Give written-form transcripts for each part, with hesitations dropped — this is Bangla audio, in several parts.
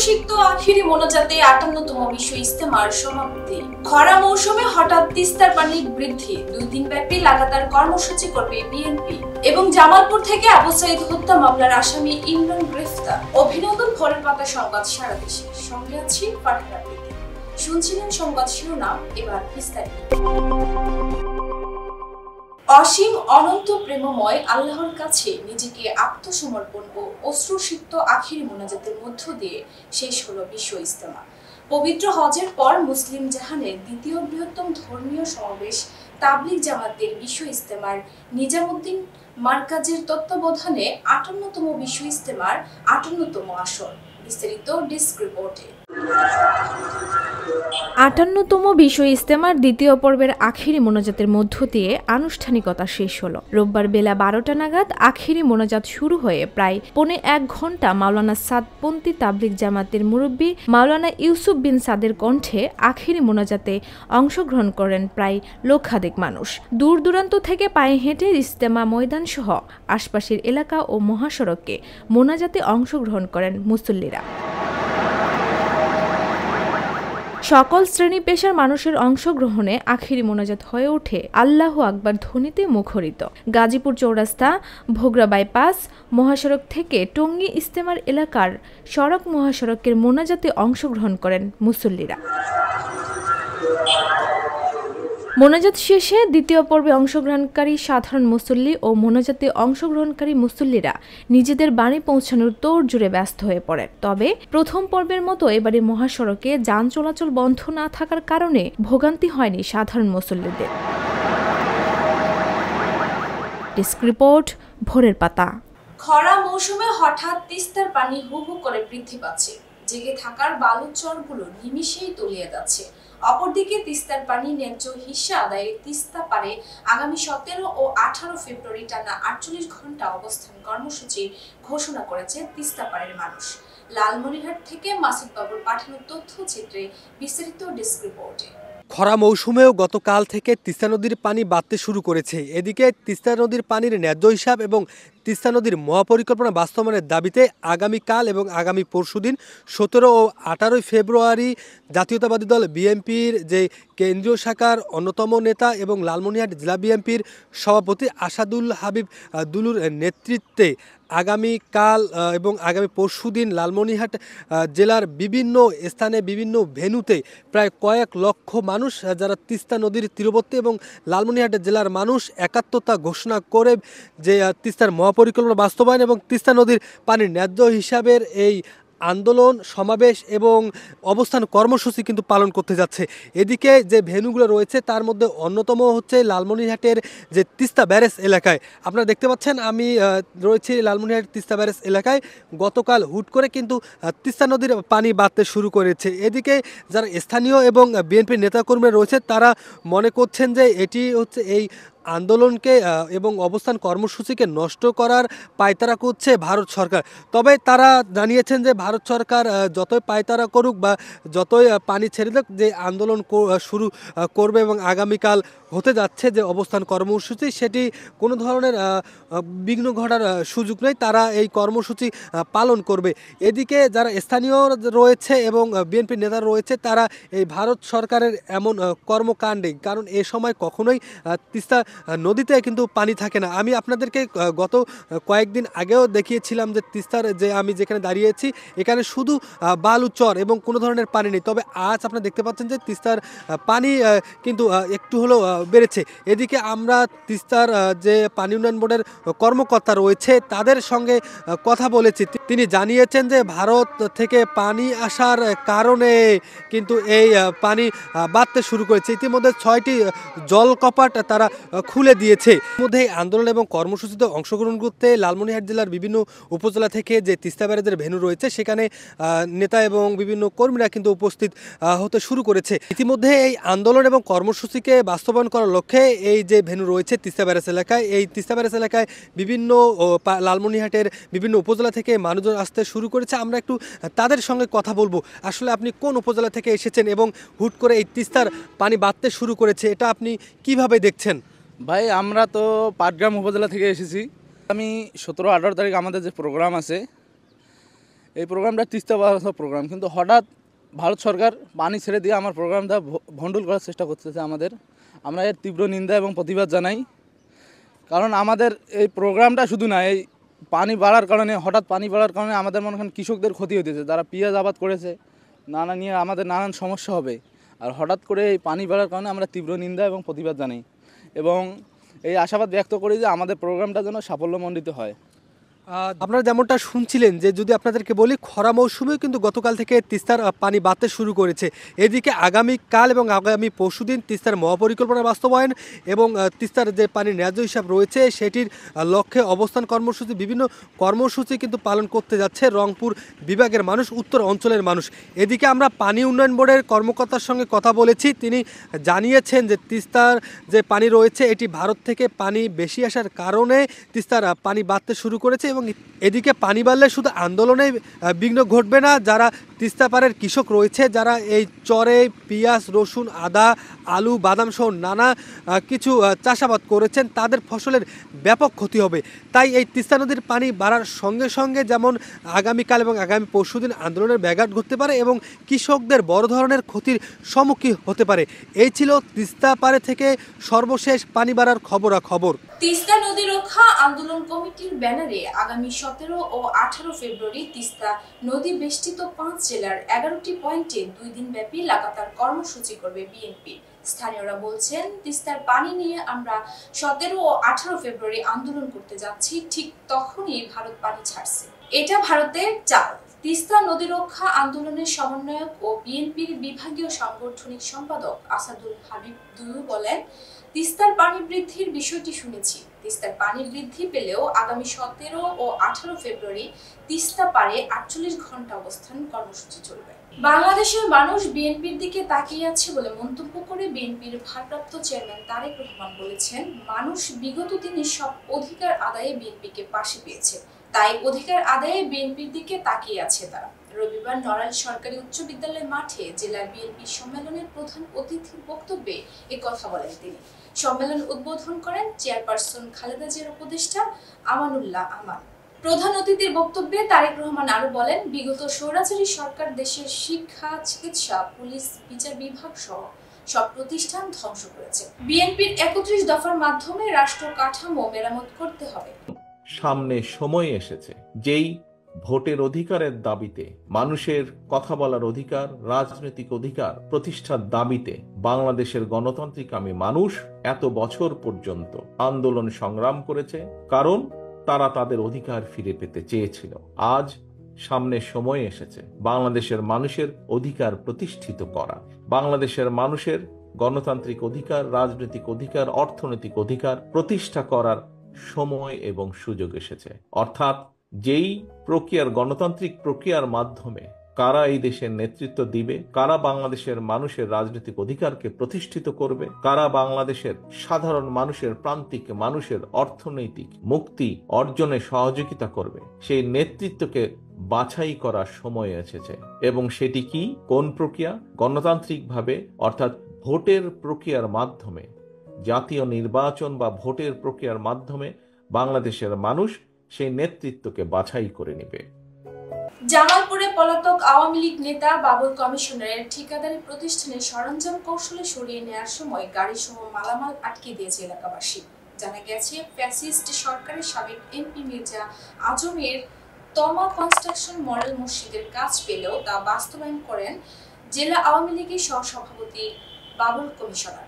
সিক্ত আখিরি মোনাজাতে ৫৮তম বিশ্ব ইজতেমার সমাপ্তি। খরা মৌসুমে হঠাৎ তিস্তার পানি বৃদ্ধি, ২ দিন ব্যাপী লাগাতার কর্মসূচি করবে বিএনপি। এবং জামালপুর থেকে আবু সাঈদ হত্যা মামলার আসামি ইমরান গ্রেফতার। অভিনন্দন ভোরের পাতা সংবাদ সারা দেশে। সঙ্গে আছি ফারহানা প্রীতি। শুনছিলেন সংবাদ শিরোনাম, এবার বিস্তারিত। অসীম অনন্ত প্রেমময় আল্লাহর কাছে নিজেকে আত্মসমর্পণ ও অশ্রুসিক্ত আখিরি মোনাজাতের মধ্য দিয়ে শেষ হলো বিশ্ব ইজতেমা। পবিত্র হজের পর মুসলিম জাহানের দ্বিতীয় বৃহত্তম ধর্মীয় সমাবেশ তাবলিগ জামাতের বিশ্ব ইজতেমার নিজামুদ্দিন মারকাজের তত্ত্বাবধানে ৫৮তম বিশ্ব ইজতেমার ৫৮তম আসর। বিস্তারিত ডেস্ক রিপোর্টে। ৫৮তম বিশ্ব ইজতেমার দ্বিতীয় পর্বের আখিরি মোনাজাতের মধ্য দিয়ে আনুষ্ঠানিকতা শেষ হলো। রোববার বেলা ১২টা নাগাদ আখিরি মোনাজাত শুরু হয়ে প্রায় ১.৫ ঘণ্টা মাওলানা সাদপন্থী তাবলিগ জামাতের মুরব্বী মাওলানা ইউসুফ বিন সাদের কণ্ঠে আখিরি মোনাজাতে অংশগ্রহণ করেন প্রায় লক্ষাধিক মানুষ। দূর দূরান্ত থেকে পায়ে হেঁটে ইজতেমা ময়দান সহ আশপাশের এলাকা ও মহাসড়কে মোনাজাতে অংশগ্রহণ করেন মুসল্লিরা। সকল শ্রেণী পেশার মানুষের অংশগ্রহণে আখিরি মোনাজাত হয়ে ওঠে আল্লাহু আকবার ধ্বনিতে মুখরিত। গাজীপুর চৌরাস্তা, ভোগড়া বাইপাস মহাসড়ক থেকে টঙ্গী ইজতেমার এলাকার সড়ক মহাসড়কের মোনাজাতে অংশগ্রহণ করেন মুসল্লিরা। মোনাজাত শেষে দ্বিতীয় পর্বে অংশগ্রহণকারী সাধারণ মুসল্লি ও মোনাজাতে অংশগ্রহণকারী মুসল্লিরা নিজেদের বাড়ি পৌঁছানোর তোড়জোড়ে ব্যস্ত হয়ে পড়েন। তবে প্রথম পর্বের মতো এবারে মহাসড়কে যান চলাচল বন্ধ না থাকার কারণে ভোগান্তি হয়নি সাধারণ মুসল্লিদের। ডেস্ক রিপোর্ট, ভোরের পাতা। খরা মৌসুমে হঠাৎ তিস্তার পানি হু হু করে বৃদ্ধি পাচ্ছে। জেগে থাকার বালুর চরগুলো নিমিষেই তলিয়ে যাচ্ছে। অপরদিকে তিস্তার পানি ন্যায্য হিস্সা আদায়ে তিস্তা পারে আগামী ১৭ ও ১৮ ফেব্রুয়ারি টানা ৪৮ ঘণ্টা অবস্থান কর্মসূচি ঘোষণা করেছে তিস্তা পাড়ের মানুষ। লালমনিরহাট থেকে মাসুদ বাবুর পাঠানো তথ্যচিত্রে বিস্তারিত ডেস্ক রিপোর্টে। খরা মৌসুমেও গতকাল থেকে তিস্তা নদীর পানি বাড়তে শুরু করেছে। এদিকে তিস্তা নদীর পানির ন্যায্য হিসাব এবং তিস্তা নদীর মহাপরিকল্পনা বাস্তবায়নের দাবিতে আগামীকাল এবং আগামী পরশুদিন ১৭ ও ১৮ ফেব্রুয়ারি জাতীয়তাবাদী দল বিএনপির যে কেন্দ্রীয় শাখার অন্যতম নেতা এবং লালমনিরহাট জেলা বিএনপির সভাপতি আসাদুল হাবিব দুলুর নেতৃত্বে আগামীকাল এবং আগামী পরশুদিন লালমনিরহাট জেলার বিভিন্ন স্থানে বিভিন্ন ভেন্যুতে প্রায় কয়েক লক্ষ মানুষ যারা তিস্তা নদীর তীরবর্তী এবং লালমনিরহাট জেলার মানুষ একাত্মতা ঘোষণা করে যে তিস্তার মহাপরিকল্পনা বাস্তবায়ন এবং তিস্তা নদীর পানির ন্যায্য হিসাবের এই আন্দোলন, সমাবেশ এবং অবস্থান কর্মসূচি কিন্তু পালন করতে যাচ্ছে। এদিকে যে ভেন্যুগুলো রয়েছে তার মধ্যে অন্যতম হচ্ছে লালমনিরহাটের যে তিস্তা ব্যারেজ এলাকায়। আপনারা দেখতে পাচ্ছেন আমি রয়েছি লালমনিরহাট তিস্তা ব্যারেজ এলাকায়। গতকাল হুট করে কিন্তু তিস্তা নদীর পানি বাড়তে শুরু করেছে। এদিকে যারা স্থানীয় এবং বিএনপির নেতাকর্মী রয়েছে তারা মনে করছেন যে এটি হচ্ছে এই আন্দোলনকে এবং অবস্থান কর্মসূচিকে নষ্ট করার পায়তারা করছে ভারত সরকার। তবে তারা জানিয়েছেন যে ভারত সরকার যতই পায়তারা করুক বা যতই পানি ছেড়ে দেখ, যে আন্দোলন শুরু করবে এবং আগামীকাল হতে যাচ্ছে যে অবস্থান কর্মসূচি, সেটি কোনো ধরনের বিঘ্ন ঘটার সুযোগ নেই। তারা এই কর্মসূচি পালন করবে। এদিকে যারা স্থানীয় রয়েছে এবং বিএনপির নেতা রয়েছে তারা এই ভারত সরকারের এমন কর্মকাণ্ডে, কারণ এ সময় কখনোই তিস্তা নদীতে কিন্তু পানি থাকে না। আমি আপনাদেরকে গত কয়েকদিন আগেও দেখিয়েছিলাম যে তিস্তার যে আমি যেখানে দাঁড়িয়েছি এখানে শুধু বালু চর এবং কোনো ধরনের পানি নেই। তবে আজ আপনারা দেখতে পাচ্ছেন যে তিস্তার পানি কিন্তু একটু হলেও বেড়েছে। এদিকে আমরা তিস্তার যে পানি উন্নয়ন বোর্ডের কর্মকর্তা রয়েছে তাদের সঙ্গে কথা বলেছি। তিনি জানিয়েছেন যে ভারত থেকে পানি আসার কারণে কিন্তু এই পানি বাড়তে শুরু করেছে। ইতিমধ্যে 6টি জলকপাট তারা খুলে দিয়েছে। মধ্যে আন্দোলন এবং কর্মসূচিতে অংশগ্রহণ করতে লালমনিরহাট জেলার বিভিন্ন উপজেলা থেকে যে তিস্তা ব্যারেজের ভেন্যু রয়েছে সেখানে নেতা এবং বিভিন্ন কর্মীরা কিন্তু উপস্থিত হতে শুরু করেছে। ইতিমধ্যে এই আন্দোলন এবং কর্মসূচিকে বাস্তবায়ন করার লক্ষ্যে এই যে ভেন্যু রয়েছে তিস্তা ব্যারেজ এলাকায়, এই তিস্তা ব্যারেজ এলাকায় বিভিন্ন লালমনিরহাটের বিভিন্ন উপজেলা থেকে মানুষজন আসতে শুরু করেছে। আমরা একটু তাদের সঙ্গে কথা বলবো। আসলে আপনি কোন উপজেলা থেকে এসেছেন এবং হুট করে এই তিস্তার পানি বাড়তে শুরু করেছে, এটা আপনি কিভাবে দেখছেন? ভাই, আমরা তো পাটগ্রাম উপজেলা থেকে এসেছি। আমি 17-18 তারিখ আমাদের যে প্রোগ্রাম আছে, এই প্রোগ্রামটা তিস্তা বারাসা প্রোগ্রাম, কিন্তু হঠাৎ ভারত সরকার পানি ছেড়ে দিয়ে আমার প্রোগ্রামটা ভণ্ডুল করার চেষ্টা করতেছে। আমরা এর তীব্র নিন্দা এবং প্রতিবাদ জানাই। কারণ আমাদের এই প্রোগ্রামটা শুধু না, এই হঠাৎ পানি বাড়ার কারণে আমাদের মনে করেন কৃষকদের ক্ষতি হতেছে, যারা পেঁয়াজ আবাদ করেছে, নানান সমস্যা হবে। আর হঠাৎ করে এই পানি বাড়ার কারণে আমরা তীব্র নিন্দা এবং প্রতিবাদ জানাই এবং এই আশাবাদ ব্যক্ত করি যে আমাদের প্রোগ্রামটা যেন সাফল্যমণ্ডিত হয়। আপনারা যেমনটা শুনছিলেন যে যদি আপনাদেরকে বলি খরা মৌসুমেও কিন্তু গতকাল থেকে তিস্তার পানি বাড়তে শুরু করেছে। এদিকে আগামীকাল এবং আগামী পরশুদিন তিস্তার মহাপরিকল্পনা বাস্তবায়ন এবং তিস্তার যে পানির ন্যায্য হিসাব রয়েছে সেটির লক্ষ্যে অবস্থান কর্মসূচি, বিভিন্ন কর্মসূচি কিন্তু পালন করতে যাচ্ছে রংপুর বিভাগের মানুষ, উত্তর অঞ্চলের মানুষ। এদিকে আমরা পানি উন্নয়ন বোর্ডের কর্মকর্তার সঙ্গে কথা বলেছি, তিনি জানিয়েছেন যে তিস্তার যে পানি রয়েছে এটি ভারত থেকে পানি বেশি আসার কারণে তিস্তার পানি বাড়তে শুরু করেছে এবং এদিকে পানি বাড়লে শুধু আন্দোলনে বিঘ্ন ঘটবে না, যারা তিস্তা পাড়ের কৃষক রয়েছে, যারা এই চরে পেঁয়াজ, রসুন, আদা, আলু, বাদাম সহ নানা কিছু চাষাবাদ করেছেন, তাদের ফসলের ব্যাপক ক্ষতি হবে। তাই এই তিস্তা নদীর পানি বাড়ার সঙ্গে সঙ্গে যেমন আগামীকাল এবং আগামী পরশুদিন আন্দোলনের ব্যাঘাত ঘটতে পারে এবং কৃষকদের বড় ধরনের ক্ষতির সম্মুখীন হতে পারে। এই ছিল তিস্তা পাড়ে থেকে সর্বশেষ পানি বাড়ার খবরাখবর। তিস্তা নদী রক্ষা আন্দোলন কমিটির ব্যানারে আগামী 17 ও 18 ফেব্রুয়ারি তিস্তা নদী বেষ্টিত 5 জেলার 11টি পয়েন্টে 2 দিন ব্যাপী লাগাতার কর্মসূচি করবে বিএনপি। স্থানীয়রা বলছেন, তিস্তার পানি নিয়ে আমরা 17 ও 18 ফেব্রুয়ারি আন্দোলন করতে যাচ্ছি, ঠিক তখনই ভারত পানি ছাড়ছে। এটা ভারতের চাল। তিস্তা নদী রক্ষা আন্দোলনের সমন্বয়ক ও বিএনপির বিভাগীয় সাংগঠনিক সম্পাদক আসাদুল হাবিব দুলু বলেন, তিস্তার পানি বৃদ্ধির বিষয়টি শুনেছি। তিস্তার পানি বৃদ্ধি পেলেও আগামী 17 ও 18 ফেব্রুয়ারি তিস্তা পাড়ে 48 ঘন্টা অবস্থান কর্মসূচি চলবে। বাংলাদেশের মানুষ বিএনপির দিকে তাকিয়ে আছে বলে মন্তব্য করে বিএনপির ভারপ্রাপ্ত চেয়ারম্যান তারেক রহমান বলেছেন, মানুষ বিগত দিনে সব অধিকার আদায়ে বিএনপিকে পাশে পেয়েছে, তাই অধিকার আদায়ে বিএনপির দিকে তাকিয়ে আছে তারা। রবিবার নড়াইল সরকারি উচ্চ বিদ্যালয় মাঠে জেলার বিএনপি সম্মেলনের প্রধান অতিথির বক্তব্যে কথা বলেন তিনি। সম্মেলন উদ্বোধন করেন চেয়ারপারসন খালেদা জিয়ার উপদেষ্টা আমানুল্লাহ আমান। প্রধান অতিথির বক্তব্যে তারেক রহমান আরো বলেন, বিগত স্বৈরাচারী সরকার দেশের শিক্ষা, চিকিৎসা, পুলিশ, বিচার বিভাগ সহ সব প্রতিষ্ঠান ধ্বংস করেছে। বিএনপির 31 দফার মাধ্যমে রাষ্ট্র কাঠামো মেরামত করতে হবে। সামনে সময় এসেছে যেই ভোটের অধিকারের দাবিতে, মানুষের কথা বলার অধিকার, রাজনৈতিক অধিকার প্রতিষ্ঠার দাবিতে বাংলাদেশের গণতান্ত্রিকামী মানুষ এত বছর পর্যন্ত আন্দোলন সংগ্রাম করেছে, কারণ তারা তাদের অধিকার ফিরে পেতে চেয়েছিল। আজ সামনে সময় এসেছে বাংলাদেশের মানুষের অধিকার প্রতিষ্ঠিত করা, বাংলাদেশের মানুষের গণতান্ত্রিক অধিকার, রাজনৈতিক অধিকার, অর্থনৈতিক অধিকার প্রতিষ্ঠা করার সময় এবং সুযোগ এসেছে। অর্থাৎ যেই প্রক্রিয়ার, গণতান্ত্রিক প্রক্রিয়ার মাধ্যমে কারা এই দেশের নেতৃত্ব দিবে, কারা বাংলাদেশের মানুষের রাজনৈতিক অধিকারকে প্রতিষ্ঠিত করবে, কারা বাংলাদেশের সাধারণ মানুষের, প্রান্তিক মানুষের অর্থনৈতিক মুক্তি অর্জনে সহযোগিতা করবে, সেই নেতৃত্বকে বাছাই করার সময় এসেছে। এবং সেটি কি, কোন প্রক্রিয়া? গণতান্ত্রিকভাবে, অর্থাৎ ভোটের প্রক্রিয়ার মাধ্যমে, জাতীয় নির্বাচন বা ভোটের প্রক্রিয়ার মাধ্যমে বাংলাদেশের মানুষ সেই নেতৃত্বকে বাছাই করে নেবে। জামালপুরে পলাতক আওয়ামী লীগ নেতা বাবুল কমিশনারের ঠিকাদারি প্রতিষ্ঠানের সরঞ্জাম কৌশলে সরিয়ে নেওয়ার সময় গাড়ি সহ মালামাল আটকে দিয়েছে এলাকাবাসী। জানা গেছে, ফ্যাসিস্ট সরকারের সাবেক এমপি মির্জা আজমের তমা কনস্ট্রাকশন মডেল মসজিদের কাজ পেলেও তা বাস্তবায়ন করেন জেলা আওয়ামী লীগের সহসভাপতি বাবুল কমিশনার।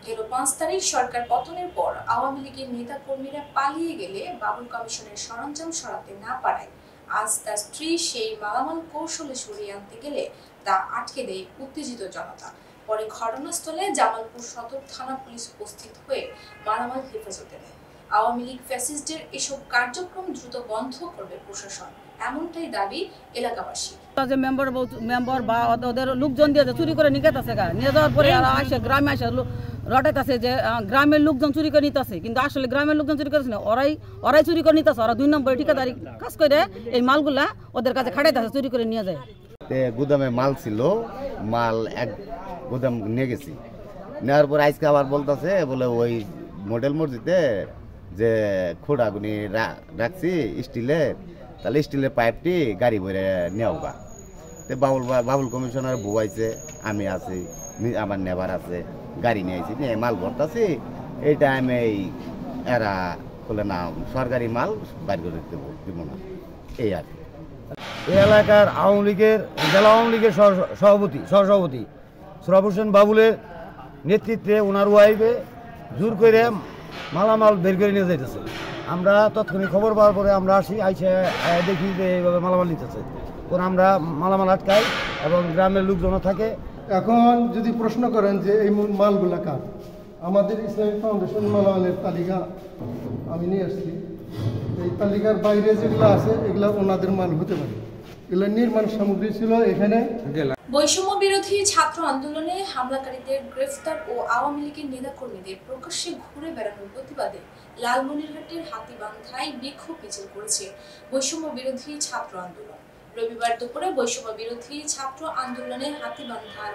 গেল 5 তারিখ সরকার পতনের পর আওয়ামী লীগের নেতা কর্মীরা পালিয়ে গেলে বাবুল কমিশনের সরঞ্জাম সরাতে না পারায় আজ তার স্ত্রী সেই মালামাল কৌশলে সরিয়ে আনতে গেলে তা আটকে দেয় উত্তেজিত জনতা। পরে ঘটনাস্থলে জামালপুর সদর থানা পুলিশ উপস্থিত হয়ে মালামাল হেফাজতে নেয়। আওয়ামী লীগ ফ্যাসিস্টদের এসব কার্যক্রম দ্রুত বন্ধ করবে প্রশাসন, এমনটাই দাবি এলাকাবাসী। মেম্বার বা ওদের লোকজন দিয়ে চুরি করে নিয়ে গেছে, নিয়ে যাওয়ার পরে আসে গ্রামে আসে রটাইতেছে যে গ্রামের লোকজন চুরি করে নিতেছে, কিন্তু আসলে গ্রামের লোকজন চুরি করেছে না, ওরাই চুরি করে নিতেছে। ওরা 2 নম্বরে ঠিকাদারি কাজ করে এই মালগুলা ওদের কাছে খাটাইতেছে, চুরি করে নিয়ে যায়। গুদামে মাল ছিল, মাল এক গুদাম নিয়ে গেছি, নেওয়ার পর আজকে আবার বলতেছে বলে ওই মডেল মসজিদে যে খোড়াগুনি রাখছি স্টিলের, তাহলে স্টিলের পাইপটি গাড়ি ভরে নেওয়া গা। তো বাবুল কমিশনার বউ আইছে, আমি আছি, আমার নেবার আছে, গাড়ি নিয়ে আইছি, নিয়ে মাল ভরতাছি। এই টাইমে এরা বলে না সরকারি মাল বাইর করে দিব না, এই আর কি। এই এলাকার আওয়ামী লীগের জেলা আওয়ামী লীগের সহসভাপতি সোহরাব হোসেন বাবুলের নেতৃত্বে ওনার ওয়াইফে জোর করে মালামাল বের করে নিয়ে যাইতেছে। আমরা তৎক্ষণিক খবর পাওয়ার পরে আমরা আইসে দেখি যে এইভাবে মালামাল নিতেছে। তখন আমরা মালামাল আটকাই এবং গ্রামের লোকজনও থাকে। এখন যদি প্রশ্ন করেন যে এই মালগুলা কার, আমাদের ইসলামিক ফাউন্ডেশন মালামালের তালিকা আমি নিয়ে আসছি। এই তালিকার বাইরে যেগুলো আছে এগুলো ওনাদের মাল হতে পারে, এগুলো নির্মাণ সামগ্রী ছিল এখানে। বৈষম্য বিরোধী ছাত্র আন্দোলনে হামলাকারীদের গ্রেফতার ও আওয়ামী লীগের নেতাকর্মীদের প্রকাশ্যে ঘুরে বেড়ানোর প্রতিবাদে লালমনিরহাটের হাতীবান্ধায় বিক্ষোভ মিছিল করেছে বৈষম্য বিরোধী ছাত্র আন্দোলন। রবিবার দুপুরে বৈষম্য বিরোধী ছাত্র আন্দোলনে হাতীবান্ধার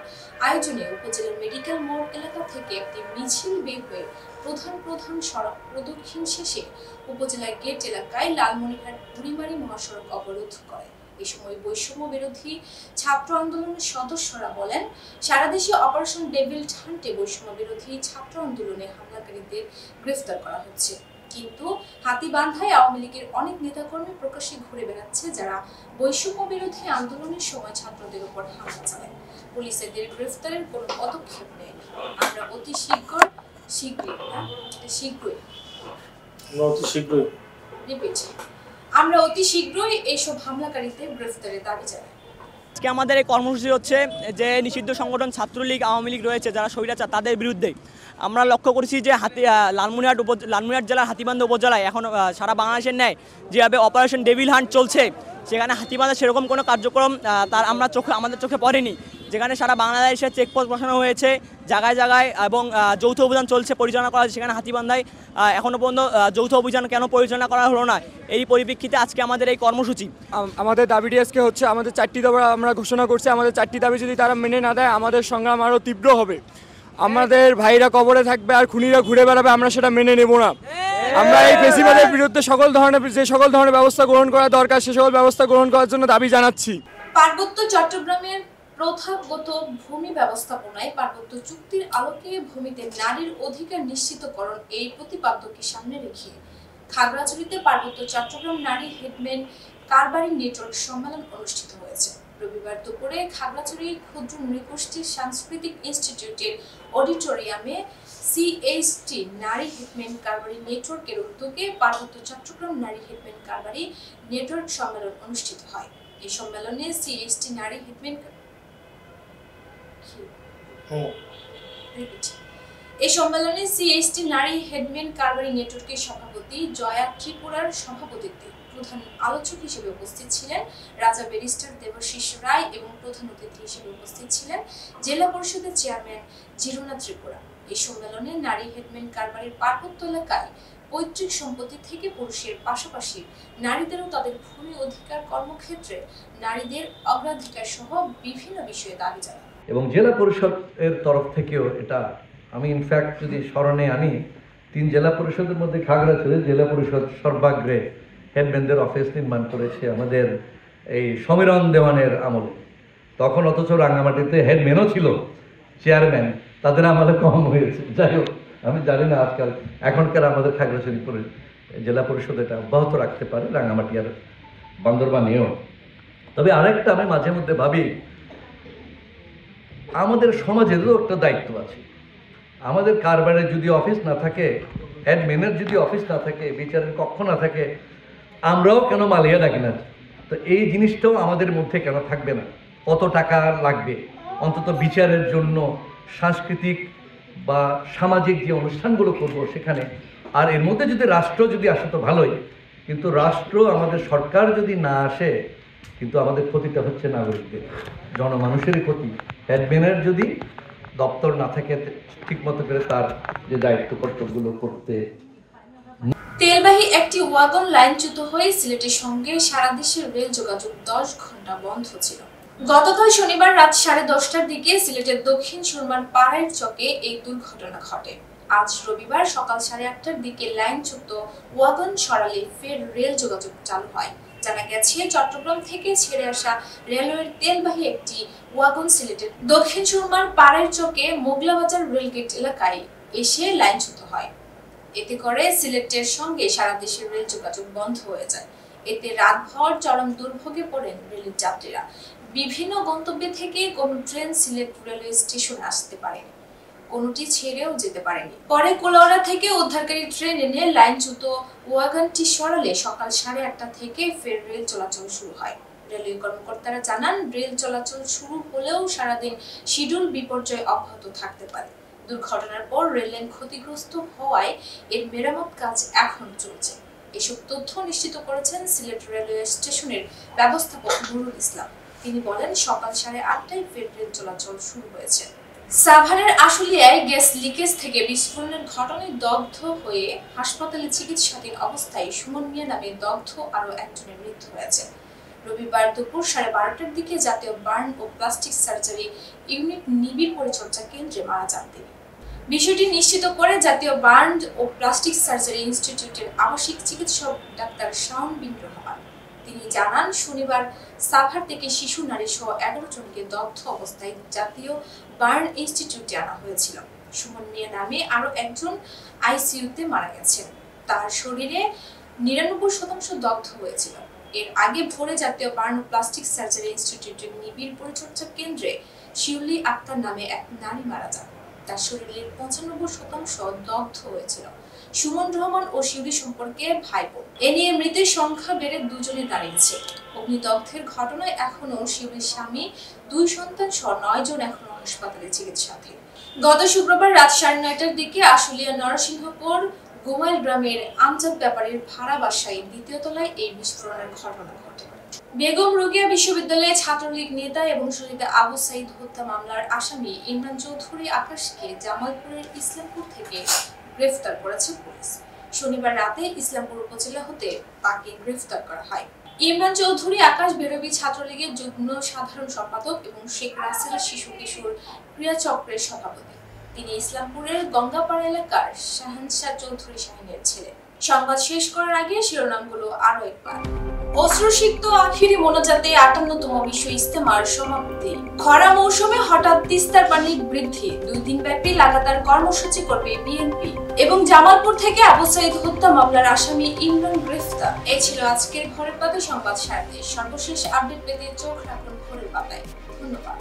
আয়োজনে উপজেলার মেডিকেল মোড় এলাকা থেকে একটি মিছিল বের হয়ে প্রধান সড়ক প্রদক্ষিণ শেষে উপজেলার গেট এলাকায় লালমনিরহাট বুড়িমারি মহাসড়ক অবরোধ করে। এই সময় বৈষম্য বিরোধী ছাত্র আন্দোলনের সদস্যরা বলেন, সারা দেশে অপারেশন ডেভিল হান্টে বৈষম্য বিরোধী ছাত্র আন্দোলনে হামলাকারীদের গ্রেফতার করা হচ্ছে, কিন্তু হাতীবান্ধায় আওয়ামী লীগের অনেক নেতাকর্মী প্রকাশ্যে ঘুরে বেড়াচ্ছে যারা বৈষম্য বিরোধী আন্দোলনের সময় ছাত্রদের উপর হামলা চালায়। পুলিশ এদের গ্রেফতারের কোনো পদক্ষেপ নেয়। আমরা অতি শীঘ্রই এইসব হামলাকারীদের গ্রেফতারের দাবি জানাই। আজকে আমাদের এই কর্মসূচি হচ্ছে যে নিষিদ্ধ সংগঠন ছাত্রলীগ আওয়ামী লীগ রয়েছে যারা স্বৈরাচার তাদের বিরুদ্ধে। আমরা লক্ষ্য করেছি যে লালমনিরহাট জেলার হাতীবান্ধা উপজেলায় এখন সারা বাংলাদেশের ন্যায় যেভাবে অপারেশন ডেভিল হান্ট চলছে, সেখানে হাতীবান্ধা সেরকম কোনো কার্যক্রম আমাদের চোখে পড়েনি। যেখানে সারা বাংলাদেশে চেকপোস্ট বসানো হয়েছে জায়গায় জায়গায় এবং যৌথ অভিযান চলছে, পরিচালনা করা হয়েছে। সেখানে হাতীবান্ধায় এখনও পর্যন্ত যৌথ অভিযান কেন পরিচালনা করা হলো না, এই পরিপ্রেক্ষিতে আজকে আমাদের এই কর্মসূচি। আমাদের দাবিটি আজকে হচ্ছে আমাদের 4টি দাবি আমরা ঘোষণা করছি। আমাদের 4টি দাবি যদি তারা মেনে না দেয় আমাদের সংগ্রাম আরও তীব্র হবে। আমাদের ভাইরা কবরে থাকবে আর খুনিরা ঘুরে বেড়াবে, আমরা সেটা মেনে নেব না। আমরা এই ফেসিবাদের বিরুদ্ধে যে সকল ধরনের ব্যবস্থা গ্রহণ করা দরকার সে সকল ব্যবস্থা গ্রহণ করার জন্য দাবি জানাচ্ছি। পার্বত্য চট্টগ্রামের প্রথাগত ভূমি ব্যবস্থাপনায় পার্বত্য চুক্তির আলোকে ভূমিতে নারীর অধিকার নিশ্চিতকরণ এই প্রতিপাদ্যকে সামনে রেখে খাগড়াছড়িতে পার্বত্য চট্টগ্রাম নারী হেডম্যান কারবারি নেটওয়ার্ক সম্মেলন অনুষ্ঠিত হয়েছে। রবিবার দুপুরে খাগড়াছড়ি ক্ষুদ্র নৃগোষ্ঠী সাংস্কৃতিক ইনস্টিটিউটের অডিটোরিয়ামে সিএইচটি নারী হেডম্যান কারবারি নেটওয়ার্কের উদ্যোগে পার্বত্য চট্টগ্রাম নারী হেডম্যান কারবারি নেটওয়ার্ক সম্মেলন অনুষ্ঠিত হয়। এই সম্মেলনে সিএইচটি নারী হেডম্যান নারী হেডম্যান কারবারি নেটওয়ার্কের সভাপতি জয়া ত্রিপুরার সভাপতিত্বে প্রধান আলোচক হিসেবে উপস্থিত ছিলেন রাজা ব্যারিস্টার দেবাশিস রায় এবং প্রধান অতিথি হিসেবে উপস্থিত ছিলেন জেলা পরিষদের চেয়ারম্যান জিরোনা ত্রিপুরা। এই সম্মেলনে নারী হেডম্যান কারবারির পার্বত্য এলাকায় পৈতৃক সম্পত্তি থেকে পুরুষের পাশাপাশি নারীদেরও তাদের ভূমি অধিকার, কর্মক্ষেত্রে নারীদের অগ্রাধিকার সহ বিভিন্ন বিষয়ে দাবি জানান। এবং জেলা পরিষদের তরফ থেকেও এটা আমি ইনফ্যাক্ট যদি স্মরণে আনি 3 জেলা পরিষদের মধ্যে খাগড়াছড়ি জেলা পরিষদ সর্বাগ্রে হেডম্যানদের অফিস নির্মাণ করেছে আমাদের এই সমীরণ দেওয়ানের আমলে। তখন অথচ রাঙ্গামাটিতে হেডম্যানও ছিল, চেয়ারম্যান তাদের আমলে কম হয়েছে। যাই হোক, আমি জানি না আজকাল এখনকার আমাদের খাগড়াছড়ি জেলা পরিষদ এটা অব্যাহত রাখতে পারে, রাঙ্গামাটি আর বান্দরবানেও। তবে আরেকটা আমি মাঝে মধ্যে ভাবি, আমাদের সমাজেরও একটা দায়িত্ব আছে। আমাদের কারবারের যদি অফিস না থাকে, অ্যাডমিনের যদি অফিস না থাকে, বিচারের কক্ষ না থাকে, আমরাও কেন মালিয়া ডাকি না? তো এই জিনিসটাও আমাদের মধ্যে কেন থাকবে না? কত টাকা লাগবে অন্তত বিচারের জন্য, সাংস্কৃতিক বা সামাজিক যে অনুষ্ঠানগুলো করব সেখানে। আর এর মধ্যে যদি রাষ্ট্র যদি আসে তো ভালোই, কিন্তু রাষ্ট্র আমাদের সরকার যদি না আসে কিন্তু আমাদের ক্ষতিটা হচ্ছে নাগরিকদের, জনমানুষেরই ক্ষতি। অ্যাডমিনের যদি দপ্তর না থাকে ঠিকমতো করে তার যে দায়িত্ব কর্তব্যগুলো করতে। তেলবাহী একটি ওয়াগন লাইনচ্যুত হয়ে সিলেটের সঙ্গে সারা দেশের রেল যোগাযোগ 10 ঘন্টা বন্ধ ছিল। গতকাল শনিবার রাত 10:30টার দিকে সিলেটের দক্ষিণ সুরমার পাড়াইর চকে এই দুর্ঘটনা ঘটে। আজ রবিবার সকাল 8:30টার দিকে লাইনচ্যুত ওয়াগন সরালে ফের রেল যোগাযোগ চালু হয়। জানা গেছে চট্টগ্রাম থেকে ছেড়ে আসা রেলওয়ের তেলবাহী একটি ওয়াগন সিলেটের দক্ষিণ সুরমার পাড়ের চকে মোগলাবাজার রেলগেট এলাকায় এসে লাইনচ্যুত হয়। এতে করে সিলেটের সঙ্গে সারা দেশের রেল যোগাযোগ বন্ধ হয়ে যায়। এতে রাতভর চরম দুর্ভোগে পড়েন রেলের যাত্রীরা। বিভিন্ন গন্তব্যে থেকে কোনো ট্রেন সিলেট রেলওয়ে স্টেশনে আসতে পারেনি, কোনোটি ছেড়েও যেতে পারেনি। পরে কোলাউড়া থেকে উদ্ধারকারী ট্রেন এনে লাইনচ্যুত ওয়াগনটি সরালে সকাল 8:30 থেকে ফের রেল চলাচল শুরু হয়। রেলওয়ে কর্মকর্তারা জানান, রেল চলাচল শুরু হলেও সারাদিন শিডিউল বিপর্যয় অব্যাহত থাকতে পারে। দুর্ঘটনার পর রেললাইন ক্ষতিগ্রস্ত হওয়ায় এর মেরামত কাজ এখন চলছে। এসব তথ্য নিশ্চিত করেছেন সিলেট রেলওয়ে স্টেশনের ব্যবস্থাপক নুরুল ইসলাম। তিনি বলেন, সকাল 8:30টায় ফের রেল চলাচল শুরু হয়েছে। সাভারের আশুলিয়ায় গ্যাস লিকেজ থেকে বিস্ফোরণের ঘটনায় দগ্ধ হয়ে হাসপাতালে চিকিৎসাধীন অবস্থায় সুমন মিয়া নামে দগ্ধ আরও একজনের মৃত্যু হয়েছে। রবিবার দুপুর 12:30টার দিকে জাতীয় বার্ন ও প্লাস্টিক সার্জারি ইউনিট নিবিড় পরিচর্যা কেন্দ্রে মারা যান তিনি। বিষয়টি নিশ্চিত করে জাতীয় বার্ন ও প্লাস্টিক সার্জারি ইনস্টিটিউটের আবাসিক চিকিৎসক ডাক্তার শাওন বিন রহমান। তিনি জানান, শনিবার সাভার থেকে শিশু নারী সহ 11 জনকে দগ্ধ অবস্থায় জাতীয় বার্ন ইনস্টিটিউটে আনা হয়েছিল। সুমন মিয়া নামে আরও একজন আইসিইউতে মারা গেছেন। তার শরীরে 99% দগ্ধ হয়েছিল। এর আগে ভোরে জাতীয় বার্ন ও প্লাস্টিক সার্জারি ইনস্টিটিউটের নিবিড় পরিচর্যা কেন্দ্রে শিউলি আক্তার নামে এক নারী মারা যান। তার শরীরের 95% দগ্ধ হয়েছিল। সুমন রহমান ও শিউলি সম্পর্কে ভাইবোন। এ নিয়ে মৃতের সংখ্যা বেড়ে 2 জনে দাঁড়িয়েছে। অগ্নিদগ্ধের ঘটনায় এখনো শিউলির স্বামী, 2 সন্তান সহ 9 জন এখনো হাসপাতালে চিকিৎসাধীন। গত শুক্রবার রাত 9:30টার দিকে আশুলিয়া নরসিংহপুর গোমাইল গ্রামের আমজাদ ব্যাপারীর ভাড়া বাসায় 2য় তলায় এই বিস্ফোরণের ঘটনা ঘটে। বেগম রোকেয়া বিশ্ববিদ্যালয়ে ছাত্রলীগ নেতা এবং শহীদ আবু সাইদ হত্যা মামলার আসামি ইমরান চৌধুরী আকাশকে জামালপুরের ইসলামপুর থেকে গ্রেফতার করেছে পুলিশ। শনিবার রাতে ইসলামপুর উপজেলা হতে তাকে গ্রেফতার করা হয়। ইমরান চৌধুরী আকাশ বেরবি ছাত্রলীগের যুগ্ম সাধারণ সম্পাদক এবং শেখ রাসেল শিশু কিশোর ক্রীড়া চক্রের সভাপতি। তিনি ইসলামপুরের গঙ্গাপাড়া এলাকার শাহানশাহ চৌধুরী শাহিনের ছেলে। সংবাদ শেষ করার আগে শিরোনামগুলো আরো একবার। অশ্রুসিক্ত আখিরি মোনাজাতে 58তম বিশ্ব ইজতেমার সমাপ্তি। খরা মৌসুমে হঠাৎ তিস্তার পানি বৃদ্ধি, 2 দিন ব্যাপী লাগাতার কর্মসূচি করবে বিএনপি। এবং জামালপুর থেকে আবু সাইদ হত্যা মামলার আসামি ইমরান গ্রেফতার। এই ছিল আজকের ভোরের পাতা সংবাদ সারাতে। সর্বশেষ আপডেট পেতে চোখ রাখুন ভোরের পাতায়। ধন্যবাদ।